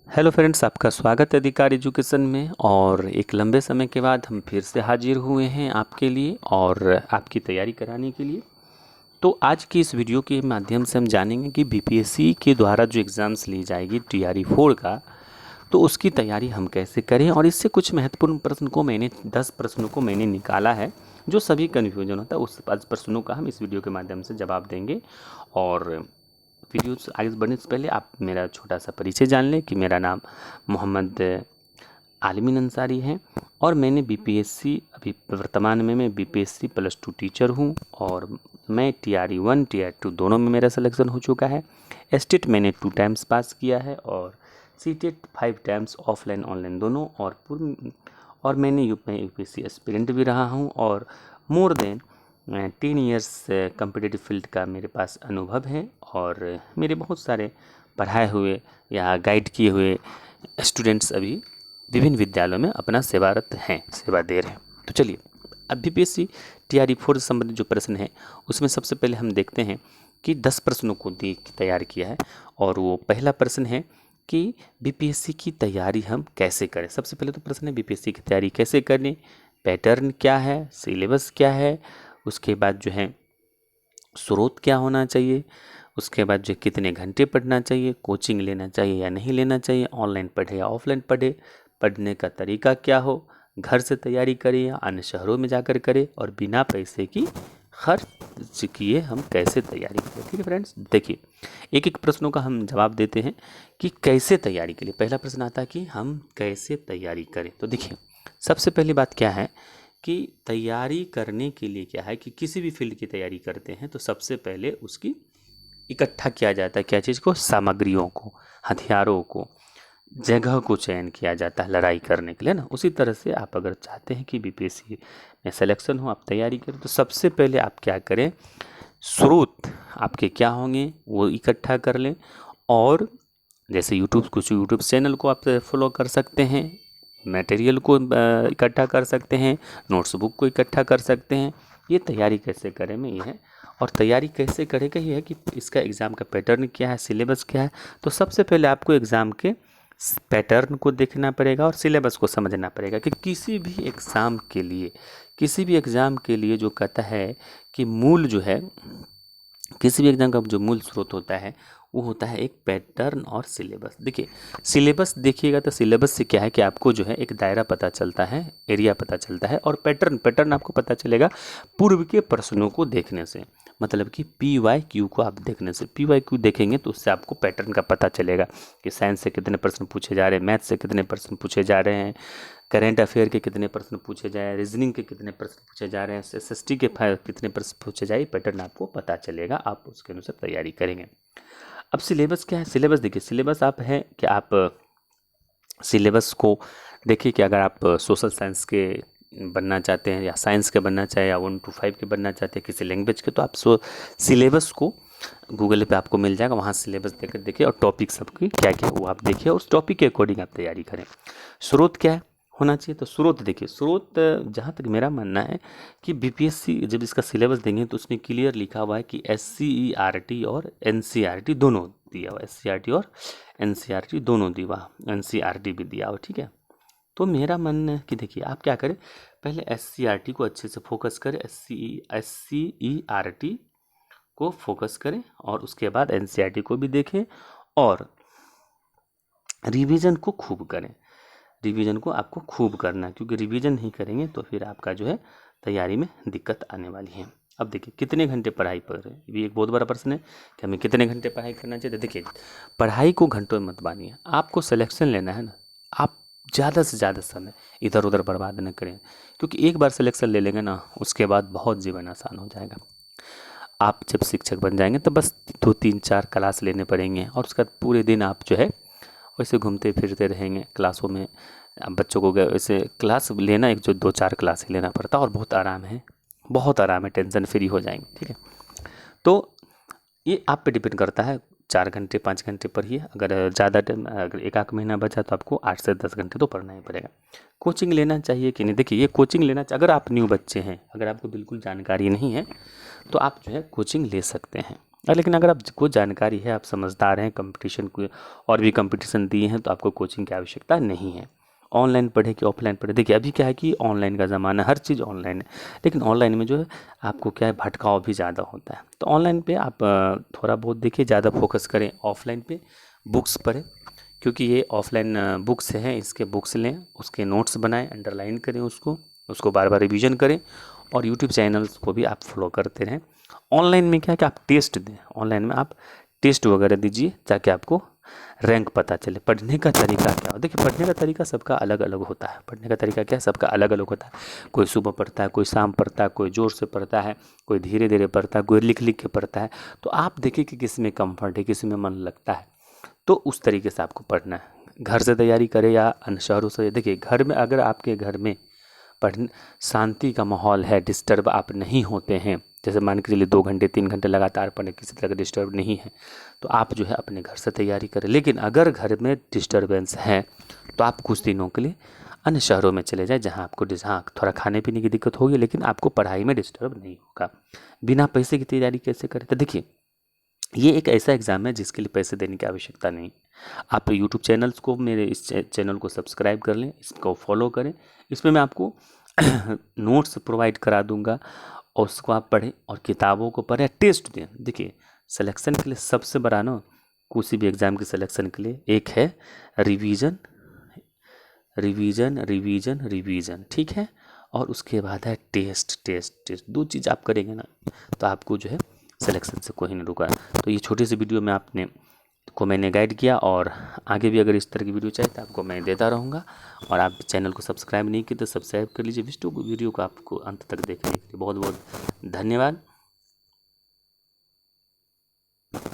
Hello friends, आपका स्वागत है अधिकार एजुकेशन में। और एक लंबे समय के बाद हम फिर से हाजिर हुए हैं आपके लिए और आपकी तैयारी कराने के लिए। तो आज की इस वीडियो के माध्यम से हम जानेंगे कि बीपीएससी के द्वारा जो एग्ज़ाम्स ली जाएगी टीआरई 4 का, तो उसकी तैयारी हम कैसे करें। और इससे कुछ महत्वपूर्ण प्रश्न को 10 प्रश्नों को मैंने निकाला है, जो सभी कन्फ्यूजन होता है उस 5 प्रश्नों का हम इस वीडियो के माध्यम से जवाब देंगे। और वीडियो आगे बढ़ने से पहले आप मेरा छोटा सा परिचय जान लें कि मेरा नाम मोहम्मद आलमीन अंसारी है और मैंने बीपीएससी अभी वर्तमान में मैं बीपीएससी +2 टीचर हूं और मैं टीआरई 1 टीआरई 2 दोनों में मेरा सिलेक्शन हो चुका है। एसटेट मैंने 2 टाइम्स पास किया है और सीटेट 5 टाइम्स ऑफलाइन ऑनलाइन दोनों। और मैंने यूपीएससी एस्पिरेंट भी रहा हूं और more than 10 years competitive field का मेरे पास अनुभव है। और मेरे बहुत सारे पढ़ाए हुए या गाइड किए हुए स्टूडेंट्स अभी विभिन्न विद्यालयों में अपना सेवारत हैं, सेवा दे रहे हैं। तो चलिए, अब बीपीएससी टीआरई 4 से संबंधित जो प्रश्न है उसमें सबसे पहले हम देखते हैं कि 10 प्रश्नों को तैयार किया है। और वो पहला प्रश्न है कि बीपीएससी की तैयारी हम कैसे करें। सबसे पहले तो प्रश्न है बीपीएससी की तैयारी कैसे करें, पैटर्न क्या है, सिलेबस क्या है, उसके बाद जो है स्रोत क्या होना चाहिए, उसके बाद जो कितने घंटे पढ़ना चाहिए, कोचिंग लेना चाहिए या नहीं लेना चाहिए, ऑनलाइन पढ़े या ऑफलाइन पढ़े, पढ़ने का तरीका क्या हो, घर से तैयारी करें या अन्य शहरों में जाकर करें, और बिना पैसे की खर्च किए हम कैसे तैयारी करें। ठीक है फ्रेंड्स, देखिए एक एक प्रश्नों का हम जवाब देते हैं कि कैसे तैयारी के लिए। पहला प्रश्न आता है कि हम कैसे तैयारी करें। तो देखिए, सबसे पहली बात क्या है कि तैयारी करने के लिए क्या है कि किसी भी फील्ड की तैयारी करते हैं तो सबसे पहले उसकी इकट्ठा किया जाता है, क्या चीज़ को, सामग्रियों को, हथियारों को, जगह को चयन किया जाता है लड़ाई करने के लिए ना। उसी तरह से आप अगर चाहते हैं कि बीपीएससी में सिलेक्शन हो, आप तैयारी करें, तो सबसे पहले आप क्या करें, स्रोत आपके क्या होंगे वो इकट्ठा कर लें। और जैसे कुछ यूट्यूब चैनल को आप फॉलो कर सकते हैं, मटेरियल को इकट्ठा कर सकते हैं, नोट्स बुक को इकट्ठा कर सकते हैं। ये तैयारी कैसे करें में ये है। और तैयारी कैसे करें का ये है कि इसका एग्ज़ाम का पैटर्न क्या है, सिलेबस क्या है। तो सबसे पहले आपको एग्ज़ाम के पैटर्न को देखना पड़ेगा और सिलेबस को समझना पड़ेगा कि किसी भी एग्ज़ाम के लिए जो कहता है कि मूल जो है, किसी भी एग्ज़ाम का जो मूल स्रोत होता है वो होता है एक पैटर्न और सिलेबस। देखिए, सिलेबस देखिएगा तो सिलेबस से क्या है कि आपको जो है एक दायरा पता चलता है, एरिया पता चलता है। और पैटर्न आपको पता चलेगा पूर्व के प्रश्नों को देखने से, मतलब कि PYQ को आप देखने से। PYQ देखेंगे तो उससे आपको पैटर्न का पता चलेगा कि साइंस से कितने प्रश्न पूछे जा रहे हैं, मैथ से कितने प्रश्न पूछे जा रहे हैं, करेंट अफेयर के कितने प्रश्न पूछे जाए, रीजनिंग के कितने प्रश्न पूछे जा रहे हैं, SST के कितने प्रश्न पूछे जाए, पैटर्न आपको पता चलेगा, आप उसके अनुसार तैयारी करेंगे। अब सिलेबस क्या है, सिलेबस देखिए, सिलेबस आप है कि आप सिलेबस को देखिए कि अगर आप सोशल साइंस के बनना चाहते हैं या साइंस के बनना चाहे या 1 to 5 के बनना चाहते हैं किसी लैंग्वेज के, तो आप सिलेबस को गूगल पे आपको मिल जाएगा, वहाँ सिलेबस देकर देखिए और टॉपिक सबकी क्या क्या वो आप देखिए, उस टॉपिक के अकॉर्डिंग आप तैयारी करें। स्रोत क्या है होना चाहिए, तो स्रोत देखिए, स्रोत जहाँ तक मेरा मानना है कि बीपीएससी जब इसका सिलेबस देंगे तो उसमें क्लियर लिखा हुआ है कि SCERT और NCERT दोनों दिया हुआ, SCERT और NCERT दोनों दिया हुआ, NCERT भी दिया हुआ। ठीक है, तो मेरा मानना है कि देखिए आप क्या करें, पहले SCERT को अच्छे से फोकस करें, SCERT को फोकस करें और उसके बाद NCERT को भी देखें और रिवीजन को खूब करें। रिवीजन को आपको खूब करना है, क्योंकि रिवीजन नहीं करेंगे तो फिर आपका जो है तैयारी में दिक्कत आने वाली है। अब देखिए, कितने घंटे पढ़ाई कर रहे हैं, ये एक बहुत बड़ा प्रश्न है कि हमें कितने घंटे पढ़ाई करना चाहिए। देखिए, पढ़ाई को घंटों में मत मानिए, आपको सिलेक्शन लेना है ना, आप ज़्यादा से ज़्यादा समय इधर उधर बर्बाद न करें, क्योंकि एक बार सिलेक्शन ले लेंगे ना उसके बाद बहुत जीवन आसान हो जाएगा। आप जब शिक्षक बन जाएंगे तो बस 2-3-4 क्लास लेने पड़ेंगे और उसका पूरे दिन आप जो है वैसे घूमते फिरते रहेंगे क्लासों में। अब बच्चों को वैसे क्लास लेना एक जो 2-4 क्लास ही लेना पड़ता है और बहुत आराम है, बहुत आराम है, टेंशन फ्री हो जाएंगे। ठीक है, तो ये आप पे डिपेंड करता है 4 घंटे 5 घंटे पढ़िए। अगर ज़्यादा टाइम, अगर 1 महीना बचा तो आपको 8 से 10 घंटे तो पढ़ना ही पड़ेगा। कोचिंग लेना चाहिए कि नहीं, देखिए ये कोचिंग लेना चाहिए। अगर आप न्यू बच्चे हैं, अगर आपको बिल्कुल जानकारी नहीं है तो आप जो है कोचिंग ले सकते हैं। लेकिन अगर आपको जानकारी है, आप समझदार हैं, कंपटीशन को और भी कंपटीशन दिए हैं, तो आपको कोचिंग की आवश्यकता नहीं है। ऑनलाइन पढ़े कि ऑफलाइन पढ़े, देखिए अभी क्या है कि ऑनलाइन का ज़माना, हर चीज़ ऑनलाइन है। लेकिन ऑनलाइन में जो है आपको क्या है, भटकाव भी ज़्यादा होता है। तो ऑनलाइन पे आप थोड़ा बहुत देखिए, ज़्यादा फोकस करें ऑफलाइन पे, बुक्स पढ़ें, क्योंकि ये ऑफलाइन बुक्स हैं, इसके बुक्स लें, उसके नोट्स बनाएं, अंडरलाइन करें उसको बार बार रिवीजन करें, और यूट्यूब चैनल्स को भी आप फॉलो करते रहें। ऑनलाइन में क्या है कि आप टेस्ट दें, ऑनलाइन में आप टेस्ट वगैरह दीजिए ताकि आपको रैंक पता चले। पढ़ने का तरीका क्या हो, देखिए पढ़ने का तरीका सबका अलग अलग होता है। पढ़ने का तरीका क्या है, सबका अलग अलग होता है। कोई सुबह पढ़ता है, कोई शाम पढ़ता है, कोई ज़ोर से पढ़ता है, कोई धीरे धीरे पढ़ता है, कोई लिख लिख के पढ़ता है। तो आप देखिए कि किस में कम्फर्ट है, किस में मन लगता है, तो उस तरीके से आपको पढ़ना है। घर से तैयारी करें या अन्य शहरों से, देखिए घर में, अगर आपके घर में पढ़ने शांति का माहौल है, डिस्टर्ब आप नहीं होते हैं, जैसे मान के चलिए 2 घंटे 3 घंटे लगातार पढ़ने, किसी तरह का डिस्टर्ब नहीं है, तो आप जो है अपने घर से तैयारी करें। लेकिन अगर घर में डिस्टर्बेंस है तो आप कुछ दिनों के लिए अन्य शहरों में चले जाएं, जहां आपको थोड़ा खाने पीने की दिक्कत होगी, लेकिन आपको पढ़ाई में डिस्टर्ब नहीं होगा। बिना पैसे की तैयारी कैसे करें, तो देखिए ये एक ऐसा एग्ज़ाम है जिसके लिए पैसे देने की आवश्यकता नहीं। आप यूट्यूब चैनल्स को, मेरे इस चैनल को सब्सक्राइब कर लें, इसको फॉलो करें। इसमें मैं आपको नोट्स प्रोवाइड करा दूंगा, और उसको आप पढ़ें और किताबों को पढ़ें, टेस्ट दें। देखिए सिलेक्शन के लिए सबसे बड़ा ना, किसी भी एग्ज़ाम के सिलेक्शन के लिए एक है रिवीजन, रिवीजन रिवीजन रिवीजन, ठीक है, और उसके बाद है टेस्ट टेस्ट टेस्ट। 2 चीज़ आप करेंगे ना, तो आपको जो है सिलेक्शन से कोई नहीं रुका। तो ये छोटी सी वीडियो में आपने को मैंने गाइड किया, और आगे भी अगर इस तरह की वीडियो चाहिए तो आपको मैं देता रहूँगा। और आप चैनल को सब्सक्राइब नहीं किए तो सब्सक्राइब कर लीजिए। वीडियो को आपको अंत तक देखने के लिए बहुत बहुत धन्यवाद।